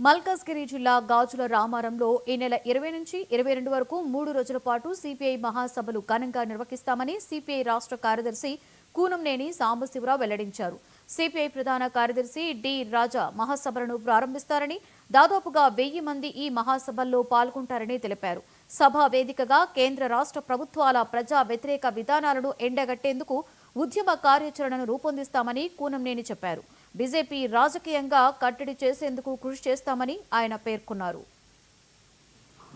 మల్కాజ్గిరి జిల్లా గాజుల రామారంలో ఈ నెల 20 నుంచి 22 వరకు 3 రోజుల పాటు సిపిఐ మహాసభలు ఘనంగా నిర్వహిస్తామని సిపిఐ రాష్ట్ర కార్యదర్శి కూనంనేని సాంబశివరావు వెల్లడించారు. సిపిఐ ప్రధాన కార్యదర్శి డి రాజా మహాసభలను ప్రారంభిస్తారని, దాదాపుగా 1000 మంది ఈ మహాసభల్లో పాల్గొంటారని తెలిపారు. సభా వేదికగా కేంద్ర రాష్ట్ర ప్రభుత్వాల ప్రజా వ్యతిరేక విధానాలను ఎండగట్టేందుకు ఉద్యమ కార్యాచరణను రూపొందిస్తామని కూనంనేని చెప్పారు. బీజేపీ రాజకీయంగా కట్టడి చేసేందుకు కృషి చేస్తామని ఆయన పేర్కొన్నారు.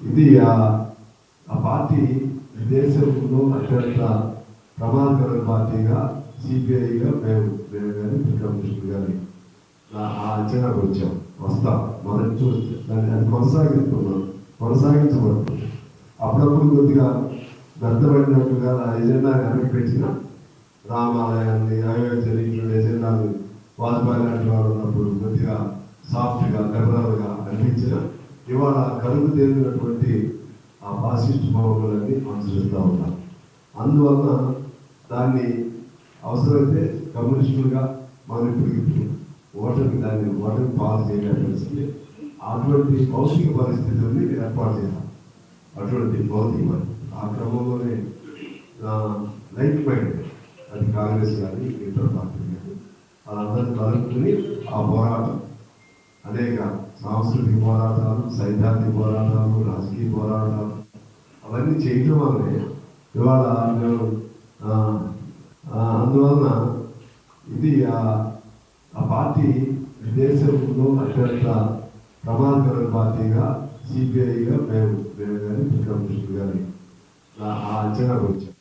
ఇది ఆ పార్టీ దేశంలో అత్యంత ప్రమాదకర పార్టీగా సిపిఐగా మేము కానీ కమ్యూనిస్టులు కానీ ఆ అంచనాకు వస్తాం. మనం చూస్తే దాన్ని అది కొనసాగించబడుతుంది. అప్పుడప్పుడు కొద్దిగా దత్తమైనట్టుగా ఎజెండా వెనక్కి పెట్టిన రామాలయాన్ని అయోధ్య ఎజెండాలు వాజ్పేయి లాంటి వారు ఉన్నప్పుడు కొద్దిగా సాఫ్ట్గా లిబరల్గా అనిపించిన ఇవాళ కలుగు తేలినటువంటి ఆ ఫాసిస్ట్ భావనలన్నీ అనుసరిస్తూ ఉంటాం. అందువలన దాన్ని అవసరమైతే కమ్యూనిస్టులుగా మనం ఇప్పుడు ఓటమి పాలు చేయవలసింది. అటువంటి భౌతిక పరిస్థితుల్ని ఏర్పాటు చేయాలి. అటువంటి భౌతిక ఆ క్రమంలోనే లైట్ మైండ్ అది కాంగ్రెస్ కానీ ఇతర పార్టీలు కానీ వాళ్ళందరినీ కలుపుకుని ఆ పోరాటం అనేక సాంస్కృతిక పోరాటాలు, సైద్ధాంతిక పోరాటాలు, రాజకీయ పోరాటాలు అవన్నీ చేయటం వల్లనే ఇవాళ మేము అందువలన ఇది ఆ పార్టీ దేశంలో అత్యంత ప్రమాదకర పార్టీగా సిపిఐగా మేము కానీ కమ్యూనిస్టులు కానీ ఆ అంచనాకు వచ్చాం.